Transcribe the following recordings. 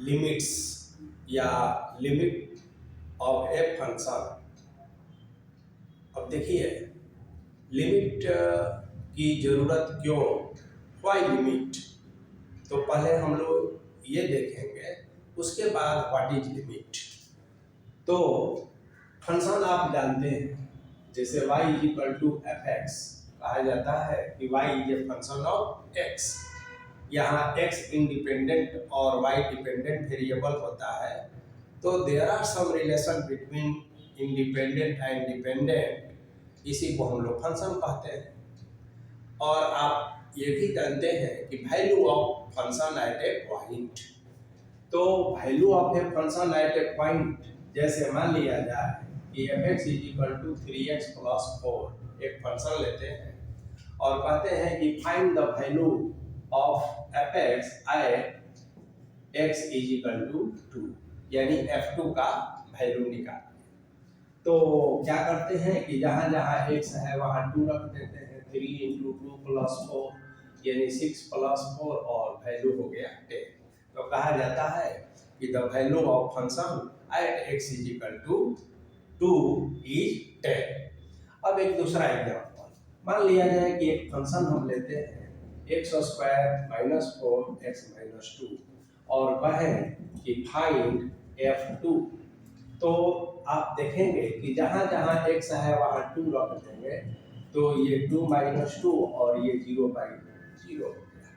Limits या limit of a function. अब देखिए लिमिट की ज़रूरत क्यों, व्हाई लिमिट। तो पहले हम लोग ये देखेंगे, उसके बाद व्हाट इज लिमिट। तो फंक्शन आप जानते हैं, जैसे y is equal to F X, कहा जाता है कि y is a function of x। यहाँ x इंडिपेंडेंट और y डिपेंडेंट वेरिएबल होता है, तो there are some relation between independent and dependent, इसी को हम लोग फंक्शन कहते हैं। और आप ये भी जानते हैं कि value of function at a point. तो value of a function at a point, जैसे मान लिया जाए कि F X is equal to 3x plus 4, एक फंक्शन लेते हैं और कहते हैं कि find the value of F X at X is equal to 2, यानी f2 का वैल्यू निकाल। तो क्या करते हैं कि जहाँ जहाँ x है वहाँ 2 रख देते हैं, 3 इंटू 2 प्लस 4 यानी 6 प्लस 4 और वैल्यू हो गया 10। तो कहा जाता है कि the value of function at x is equal to 2 is 10। अब एक दूसरा एग्जांपल मान लिया जाए कि एक फंक्शन हम लेते हैं x square minus 4x minus 2 और कहें कि फाइंड f2। तो आप देखेंगे कि जहाँ जहाँ x है वहाँ 2 रख देंगे, तो ये 2 माइनस 2 और ये 0 बाई 0 हो गया।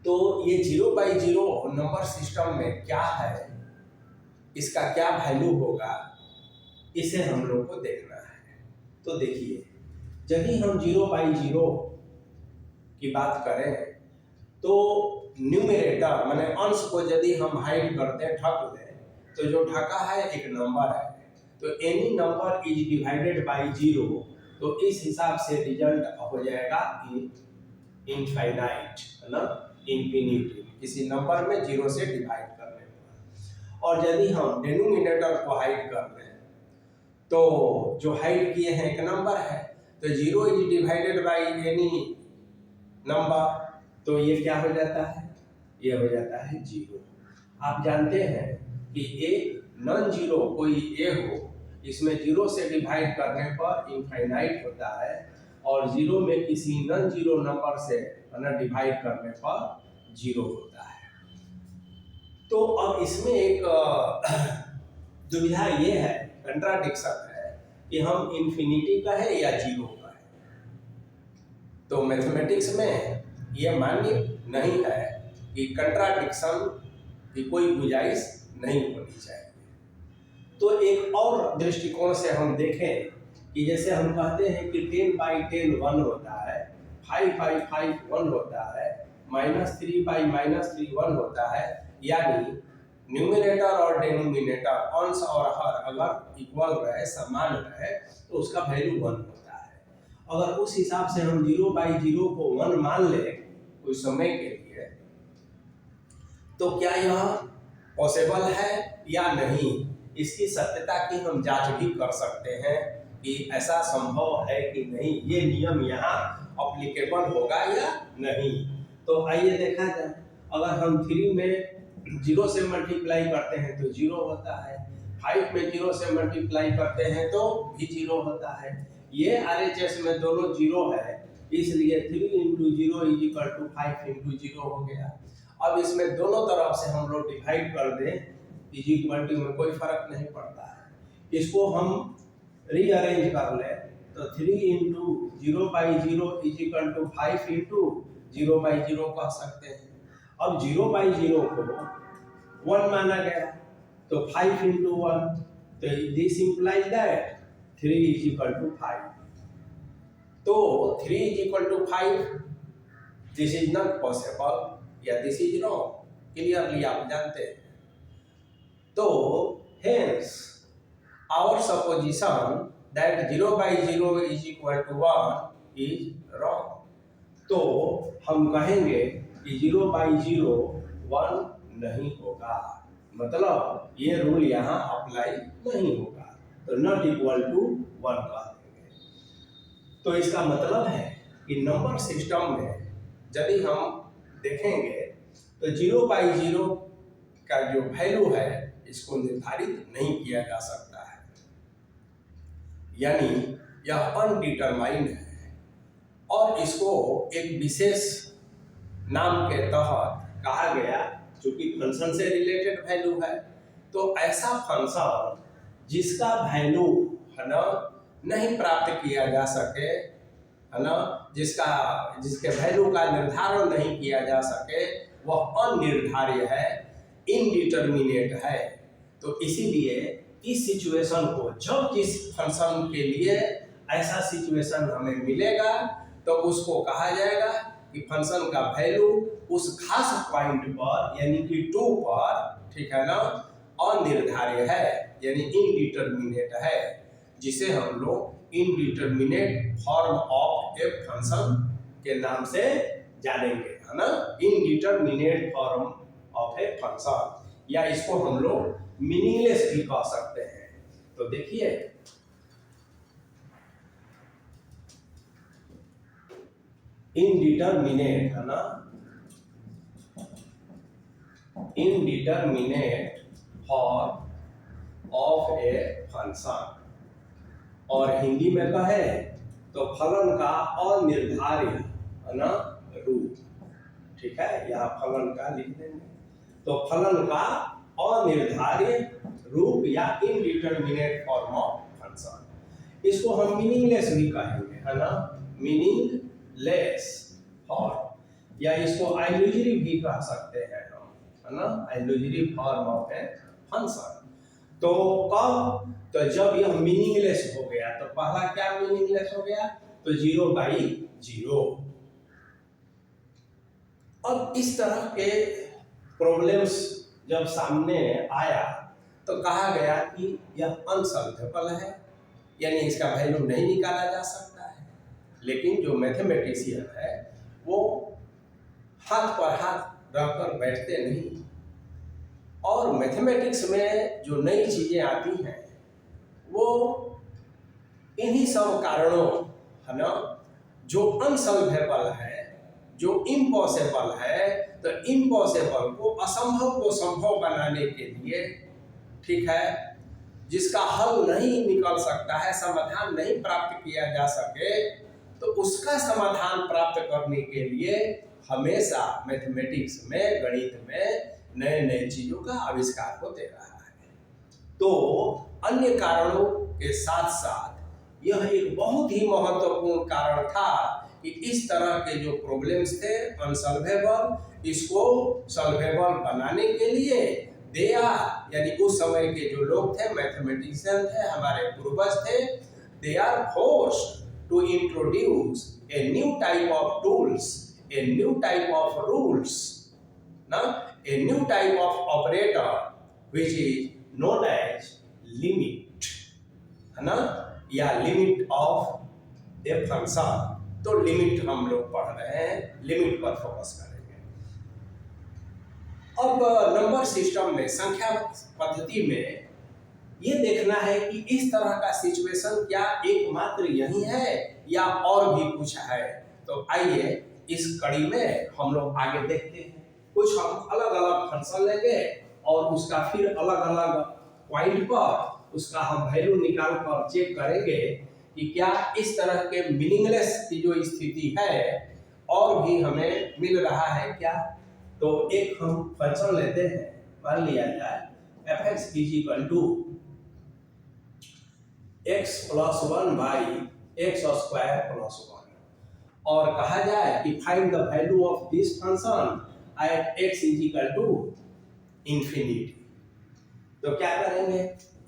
तो ये 0 बाई 0 नंबर सिस्टम में क्या है, इसका क्या वैल्यू होगा, इसे हम लोग को देखना है। तो देखिए यदि हम 0 बाई 0 की बात करें तो न्यूमरेटर माने अंश को यदि हम हाइड करते हैं, ढक दें, तो जो ढका है एक नंबर है, तो any number is divided by 0, तो इस हिसाब से रिजल्ट हो जाएगा इनफाइनाइट, है ना, इंफिनिटी, किसी नंबर में 0 से डिवाइड करने पर। और यदि हम डिनोमिनेटर को हाइड कर दें, तो जो हाइड किए हैं एक नंबर है, तो 0 is divided by any number, तो ये क्या हो जाता है, ये हो जाता है 0। आप जानते हैं कि एक नॉन जीरो कोई ए हो, इसमें 0 से डिवाइड करने पर इनफाइनाइट होता है, और 0 में किसी नॉन जीरो नंबर से डिवाइड करने पर 0 होता है। तो अब इसमें एक दुविधा ये है, कंट्राडिक्शन है कि हम इन्फिनिटी का है या 0 का है। तो मैथमेटिक्स में ये मान्य नहीं है कि कंट्राडिक्शन की कोई गुंजाइश नहीं होनी चाहिए। तो एक और दृष्टिकोण से हम देखें कि जैसे हम कहते हैं कि 10 बाई 10 1 होता है, 5 बाई 5 1 होता है, -3 बाई -3 1 होता है, यानी न्यूमरेटर और डिनोमिनेटर अंश और हर अगर इक्वल रहे, समान रहे, तो उसका वैल्यू 1 होता है। अगर उस हिसाब से हम 0 बाई 0 को 1 मान लें कुछ समय के लिए, तो क्या यह पॉसिबल है या नहीं, इसकी सत्यता की हम जांच भी कर सकते हैं कि ऐसा संभव है कि नहीं, ये नियम यहाँ अप्लीकेबल होगा या नहीं। तो आइए देखा जाए, अगर हम 3 में 0 से मल्टीप्लाई करते हैं तो 0 होता है, 5 में 0 से मल्टीप्लाई करते हैं तो भी 0 होता है। ये RHS में दोनों 0 है, इसलिए 3 into 0 is equal to 5 into 0 हो गया। अब इसमें दोनों तरफ से हम लोग डिवाइड कर दें, इज इक्वल टू में कोई फर्क नहीं पड़ता है। इसको हम रीअरेंज कर लें तो 3 into 0 by 0 is equal to 5 into 0 by 0 कह सकते हैं। अब 0 बाई 0 को 1 माना गया, तो 5 इंटू 1, तो this implies that 3 is equal to 5। तो 3 is equal to 5, this is not possible या दिस इज रॉन्ग, क्लियरली आप जानते हैं। तो hence our supposition that 0 by 0 is equal to 1 is wrong। तो हम कहेंगे कि 0 by 0 1 नहीं होगा, मतलब ये रूल यहाँ अप्लाई नहीं होगा, तो नॉट इक्वल टू 1 कह देंगे। तो इसका मतलब है कि नंबर सिस्टम में यदि हम देखेंगे तो 0/0 का जो वैल्यू है इसको निर्धारित नहीं किया जा सकता है, यानी यह अनडिटरमाइंड है और इसको एक विशेष नाम के तहत कहा गया, चूंकि फंक्शन से रिलेटेड वैल्यू है। तो ऐसा फंक्शन जिसका वैल्यू है ना नहीं प्राप्त किया जा सके, है ना, जिसके वैल्यू का निर्धारण नहीं किया जा सके, वह अनिर्धार्य है, इनडिटरमिनेट है। तो इसीलिए इस सिचुएशन को, जब जिस फंक्शन के लिए ऐसा सिचुएशन हमें मिलेगा तो उसको कहा जाएगा कि फंक्शन का वैल्यू उस खास पॉइंट पर यानी कि 2 पर, ठीक है ना, अनिर्धार्य है यानी इनडिटरमिनेट है, जिसे हम लोग indeterminate form of a function के नाम से जानेंगे, है ना, indeterminate form of a function, या इसको हम लोग मीनिंगलेस भी कह सकते हैं। तो देखिए इनडिटरमिनेट, है ना, indeterminate form of a function, और हिंदी में कहे तो फलन का अनिर्धार्य, है ना, रूप, ठीक है, यहाँ फलन का लिख देंगे। तो फलन का अनिर्धार्य रूप या इनडिटरमिनेट फॉर्म ऑफ फंक्शन, इसको हम मीनिंगलेस भी कहेंगे, है ना, मीनिंगलेस फॉर्म, या इसको इल्यूजरी भी कह सकते हैं हम, है ना, illusory form of a function. तो कब, तो जब यह मीनिंगलेस हो गया, तो पहला क्या मीनिंगलेस हो गया, तो 0/0। अब इस तरह के प्रॉब्लम्स जब सामने आया तो कहा गया कि यह अनसॉल्वेबल है, यानी इसका वैल्यू नहीं निकाला जा सकता है। लेकिन जो मैथमेटिशियन है वो हाथ पर हाथ रखकर बैठते नहीं, और मैथमेटिक्स में जो नई चीजें आती हैं वो इन्हीं सब कारणों, है ना, जो अनसॉल्वेबल है, जो इम्पॉसिबल है, तो इम्पॉसिबल को, असंभव को संभव बनाने के लिए, ठीक है, जिसका हल नहीं निकल सकता है, समाधान नहीं प्राप्त किया जा सके, तो उसका समाधान प्राप्त करने के लिए हमेशा मैथमेटिक्स में, गणित में नए नए चीजों का आविष्कार होते रहा है। तो अन्य कारणों के साथ साथ यह एक बहुत ही महत्वपूर्ण कारण था कि इस तरह के जो प्रॉब्लम्स थे अनसॉल्वेबल, इसको सॉल्वेबल बनाने के लिए दिया, यानी उस समय के जो लोग थे, मैथमेटिशियन थे, हमारे पूर्वज थे, they are forced to introduce a new type of tools, a new type of rules, ना, a new type of operator which is known as limit, है ना, या लिमिट ऑफ ए फंक्शन। तो लिमिट हम लोग पढ़ रहे हैं, लिमिट पर फोकस करेंगे। अब नंबर सिस्टम में, संख्या पद्धति में ये देखना है कि इस तरह का सिचुएशन क्या एकमात्र यही है या और भी कुछ है। तो आइए इस कड़ी में हम लोग आगे देखते हैं। कुछ हम अलग अलग फंक्शन लेंगे और उसका फिर अलग अलग पॉइंट पर उसका हम वैल्यू निकाल कर चेक करेंगे कि क्या इस तरह के मीनिंगलेस की जो स्थिति है और भी हमें मिल रहा है क्या। तो एक हम फंक्शन लेते हैं, मान लिया जाए f(x) = x + 1/x² + 1, और कहा जाए कि find the value of this function at x =∞। तो क्या करेंगे,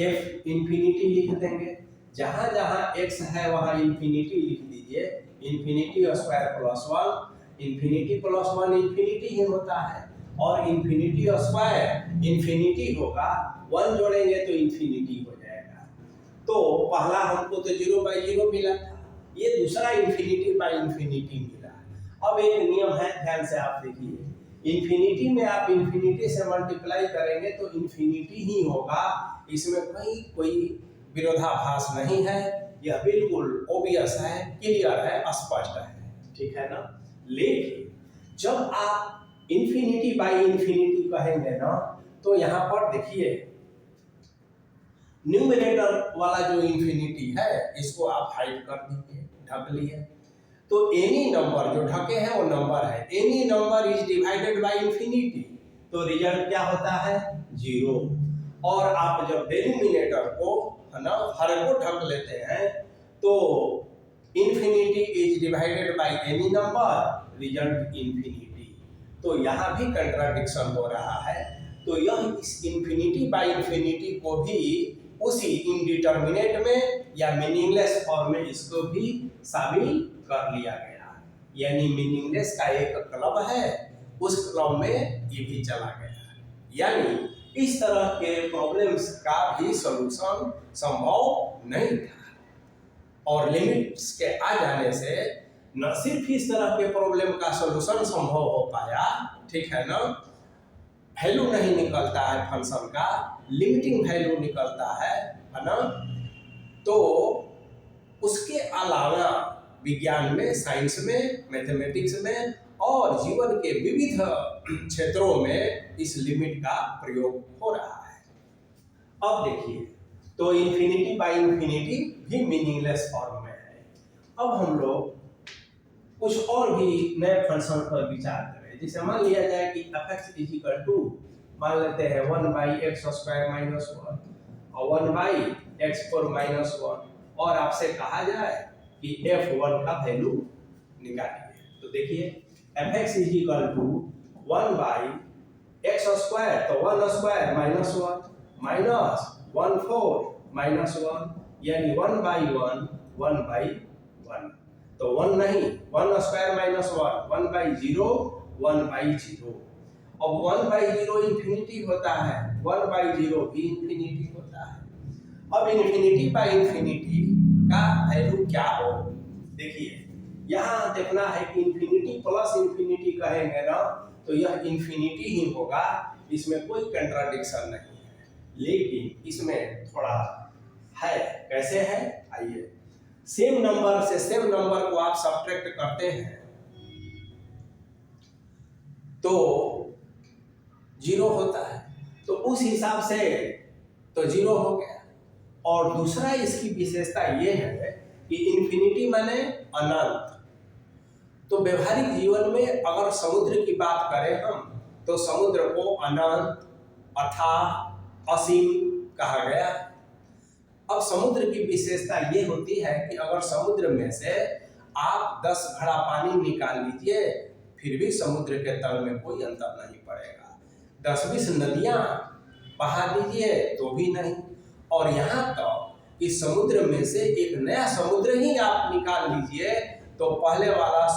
f इंफिनिटी लिख देंगे, जहां जहां x है वहां इंफिनिटी लिख दीजिए, इंफिनिटी² + 1, इंफिनिटी प्लस 1 इंफिनिटी ही होता है, और इंफिनिटी स्क्वायर इंफिनिटी होगा, 1 जोड़ेंगे तो इंफिनिटी हो जाएगा। तो पहला हमको तो 0/0 मिला था, ये दूसरा इंफिनिटी मिला। अब एक नियम है, ध्यान से आप देखिए, इंफिनिटी में आप इंफिनिटी से मल्टीप्लाई करेंगे तो इंफिनिटी ही होगा, इसमें कोई विरोधाभास नहीं है, यह बिल्कुल ओबियस है, क्लियर है, स्पष्ट है, ठीक है ना। लेकिन जब आप इंफिनिटी बाई इंफिनिटी कहेंगे ना, तो यहाँ पर देखिए न्यूमरेटर वाला जो इंफिनिटी है इसको आप हाइड कर दीजिए, ढक लिए। तो एनी नंबर जो ढके हैं वो नंबर है, any number is divided by infinity, तो रिजल्ट क्या होता है 0। और आप जब डिनोमिनेटर को है ना हर को ढक लेते हैं तो infinity is divided by any number, result infinity. तो यहाँ भी कंट्राडिक्शन हो रहा है। तो यह इस इंफिनिटी बाय इंफिनिटी को भी उसी इनडिटर्मिनेट में या मीनिंगलेस फॉर्म में इसको भी शामिल कर लिया गया, यानी मीनिंगलेस का एक क्लब है, उस क्लब में ये भी चला गया। यानी इस तरह के प्रॉब्लम्स का भी सॉल्यूशन संभव नहीं था। और लिमिट्स के आ जाने से न सिर्फ इस तरह के प्रॉब्लम का सॉल्यूशन संभव हो पाया, ठीक है ना, वैल्यू नहीं निकलता है फंक्शन का, लिमिटिंग वैल्यू निकलता है ना। तो उसके अलावा विज्ञान में, साइंस में, मैथमेटिक्स में और जीवन के विविध क्षेत्रों में इस लिमिट का प्रयोग हो रहा है। अब देखिए, तो इंफिनिटी बाय इंफिनिटी भी मीनिंगलेस फॉर्म में है। अब हम लोग कुछ और भी नए फंक्शन पर विचार करें। जैसे मान लिया जाए कि fx इज इक्वल टू, मान लेते हैं 1/x² माइनस 1 और 1/x4 माइनस 1, और आपसे कहा जाए कि f1 का वैल्यू निकालिए। तो देखिए fx is equal to 1/x², तो 1² माइनस 1 माइनस 1/4 माइनस 1, यानी 1/1 1/1। तो 1 नहीं, 1² माइनस 1 1/0 1/0। अब 1/0 इंफिनिटी होता है, 1/0 भी इंफिनिटी होता है। अब इंफिनिटी बाय इंफिनिटी का वैल्यू क्या हो, देखिए यहाँ देखना है कि इंफिनिटी प्लस इंफिनिटी कहेंगे ना, तो यह इंफिनिटी ही होगा, इसमें कोई कंट्राडिक्शन नहीं है। लेकिन इसमें थोड़ा है, कैसे है, आइए। सेम नंबर से सेम नंबर को आप सब्ट्रैक्ट करते हैं तो 0 होता है, तो उस हिसाब से तो 0 हो गया। और दूसरा इसकी विशेषता ये है कि इंफिनिटी माने अनंत। तो व्यवहारिक जीवन में अगर समुद्र की बात करें हम, तो समुद्र को अनंत, अथाह, असीम कहा गया। अब समुद्र की विशेषता ये होती है कि अगर समुद्र में से आप 10 घड़ा पानी निकाल लीजिए, फिर भी समुद्र के तल में कोई अंतर नहीं पड़ेगा। 10-20 नदियां बहा दीजिए तो भी नहीं। और यहाँ तक इस समुद्र में से एक नया समुद्र ही आप निकाल लीजिए, तो पहले वाला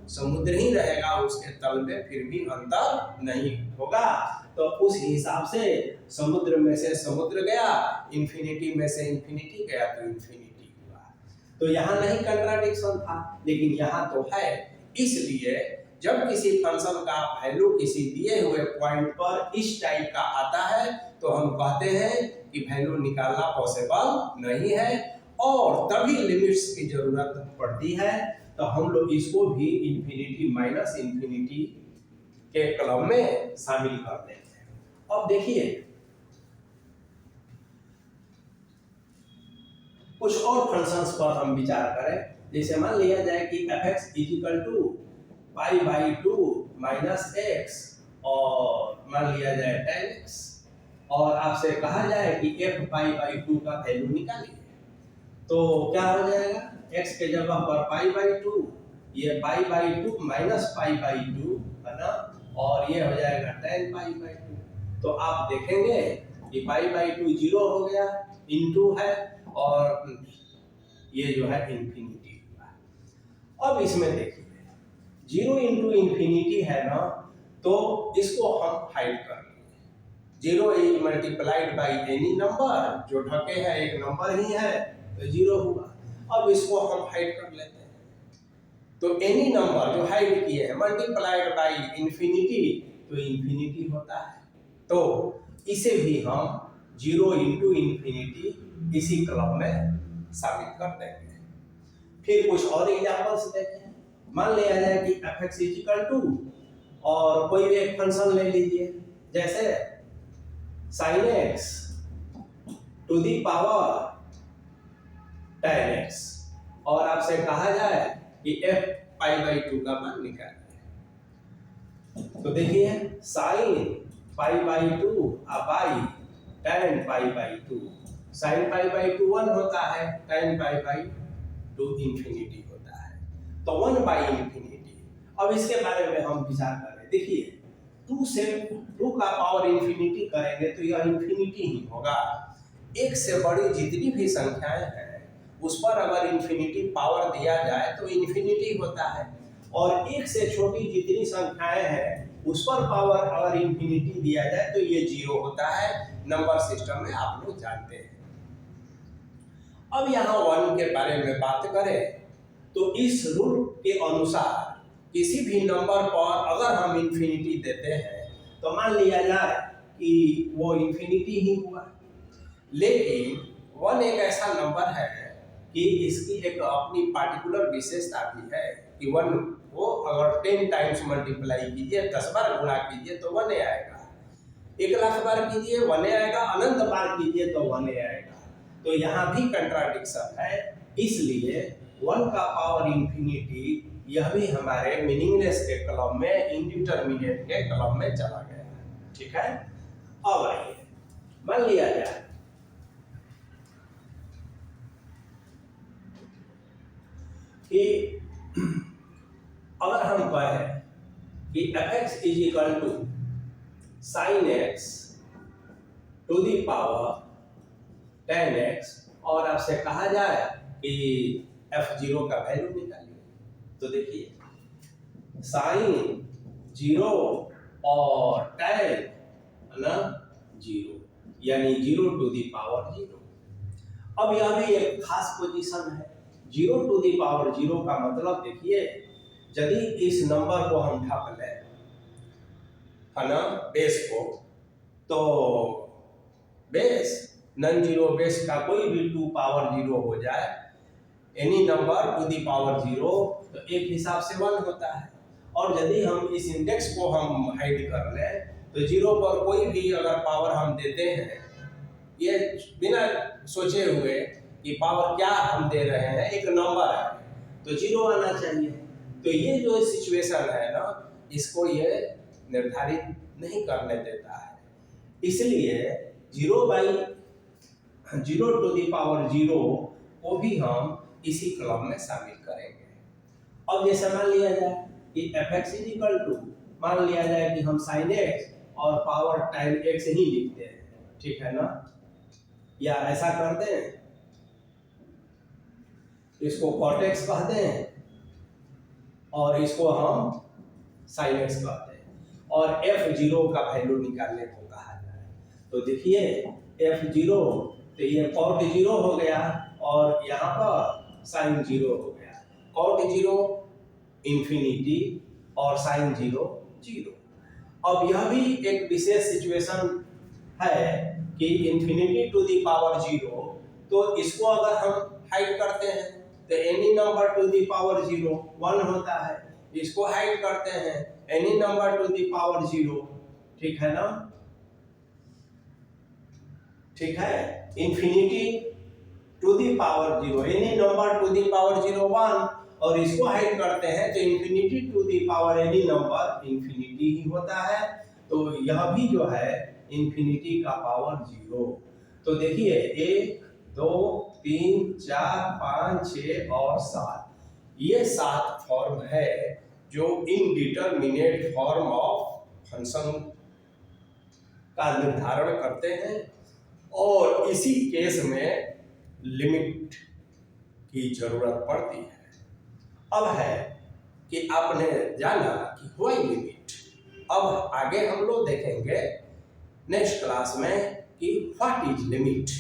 समुद्र ही रहेगा, उसके तल में फिर भी अंतर नहीं होगा। तो उस हिसाब से समुद्र में से समुद्र गया, इंफिनिटी में से इंफिनिटी गया, तो इंफिनिटी हुआ। तो यहाँ नहीं कंट्राडिक्शन था, लेकिन यहाँ तो है। इसलिए जब किसी फंक्शन का वैल्यू किसी दिए हुए पॉइंट पर इस टाइप का आता है, तो हम कहते हैं कि वैल्यू निकालना पॉसिबल नहीं है, और तभी लिमिट्स की जरूरत पड़ती है। तो हम लोग इसको भी इंफिनिटी माइनस इंफिनिटी के क्लब में शामिल कर देते हैं। अब देखिए कुछ और फंक्शंस पर हम विचार करें। जैसे मान लिया जाए कि fx is equal to π/2 minus x, और मान लिया जाए tan x, और आपसे कहा जाए कि f π/2 का वैल्यू निकालिए, तो क्या हो जाएगा, x के जगह पर π/2, ये π/2 माइनस π/2 है ना, और ये हो जाएगा tan π/2। तो आप देखेंगे कि π/2 0 हो गया, इनटू है, और ये जो है इंफिनिटी हुआ। अब इसमें देखिए 0 इंटू इंफिनिटी है ना, तो इसको हम हाइड कर लेंगे। 0 is multiplied by any number, जो ढके हैं एक नंबर ही है, तो 0 हुआ। अब इसको हम हाइड कर लेते हैं, तो एनी नंबर जो हाइड किए हैं मल्टीप्लाइड बाई इंफिनिटी, तो इंफिनिटी होता है। तो इसे भी हम 0 इंटू इंफिनिटी इसी क्लब में शामिल कर देंगे। फिर कुछ और एग्जांपल्स देखें। मान लिया जाए कि fx इज इक्वल टू और कोई भी एक फंक्शन ले लीजिए, जैसे sin x to the power tan x, और आपसे कहा जाए कि f π/2 का मान निकालिए। तो देखिए sin π/2 बाई tan π/2, sin π/2 1 होता है, tan π/2 इंफिनिटी होता है, तो 1/इंफिनिटी। अब इसके बारे में हम विचार करें। देखिए 2 से 2 का पावर इंफिनिटी करेंगे तो यह इंफिनिटी ही होगा। एक से बड़ी जितनी भी संख्याएं हैं उस पर अगर इंफिनिटी पावर दिया जाए तो इंफिनिटी होता है, और एक से छोटी जितनी संख्याएं हैं उस पर पावर अगर इंफिनिटी दिया जाए तो ये 0 होता है। नंबर सिस्टम में आप लोग जानते हैं। अब यहाँ 1 के बारे में बात करें तो इस रूल के अनुसार किसी भी नंबर पर अगर हम इंफिनिटी देते हैं तो मान लिया जाए कि वो इंफिनिटी ही हुआ। लेकिन 1 एक ऐसा नंबर है कि इसकी एक अपनी पार्टिकुलर विशेषता भी है कि 1 को अगर 10 टाइम्स मल्टीप्लाई कीजिए, 10 बार गुणा कीजिए तो 1 आएगा, 1,00,000 बार कीजिए 1 आएगा, अनंत बार कीजिए तो 1 आएगा। तो यहाँ भी कंट्राडिक्शन है, इसलिए 1 का पावर इंफिनिटी यह भी हमारे मीनिंगलेस के कॉलम में, इंडिटरमिनेट के कॉलम में चला गया। ठीक है, अब आइए मान लिया जाए कि अगर हम कहें कि fx is equal to sin x to the power tan x, और आपसे कहा जाए कि f0 का वैल्यू निकालिए, तो देखिए sin 0 और tan ना 0, यानी 0 टू दी पावर 0। अब यह भी एक खास पोजीशन है। 0 टू दी पावर 0 का मतलब देखिए, यदि इस नंबर को हम ढक लें है ना बेस को, तो बेस नॉन जीरो बेस का कोई भी 2 पावर 0 हो जाए, any number to the power 0, तो एक हिसाब से 1 होता है। और यदि हम इस इंडेक्स को हम हाइड कर लें तो 0 पर कोई भी अगर पावर हम देते हैं, ये बिना सोचे हुए कि पावर क्या हम दे रहे हैं, एक नंबर है तो 0 आना चाहिए। तो ये जो सिचुएशन है ना, इसको ये निर्धारित नहीं करने देता है, इसलिए 0 टू दी पावर 0 को भी हम इसी क्रम में शामिल करेंगे। अब जैसे मान लिया जाए कि fx इज इक्वल टू, मान लिया जाए कि हम sin x और पावर टाइम x ही लिखते हैं, ठीक है ना, या ऐसा करते हैं, इसको cot x कहते हैं और इसको हम sin x कहते हैं, और f0 का वैल्यू निकालने को कहा जाए तो देखिए f0, तो ये cot 0 हो गया और यहाँ पर sin 0 हो गया। cot 0 इंफिनिटी और sin 0 0। अब यह भी एक विशेष सिचुएशन है कि इंफिनिटी टू दी पावर 0, तो इसको अगर हम हाइड करते हैं तो any number to the power 0 1 होता है, इसको हाइड करते हैं any number to the power 0, ठीक है ना, ठीक है, infinity to the power 0, any number to the power 0 1, और इसको हाइड करते हैं तो infinity to the power any number infinity ही होता है। तो यह भी जो है इंफिनिटी का पावर 0। तो देखिए 1 2 3 4 5 6 और 7, ये 7 फॉर्म है जो इनडिटरमिनेट फॉर्म ऑफ फंक्शन का निर्धारण करते हैं, और इसी केस में लिमिट की जरूरत पड़ती है। अब है कि आपने जाना कि व्हाई लिमिट। अब आगे हम लोग देखेंगे नेक्स्ट क्लास में कि व्हाट इज लिमिट,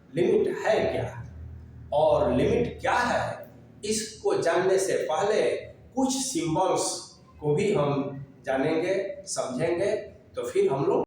लिमिट है क्या और लिमिट क्या है। इसको जानने से पहले कुछ सिंबल्स को भी हम जानेंगे, समझेंगे, तो फिर हम लोग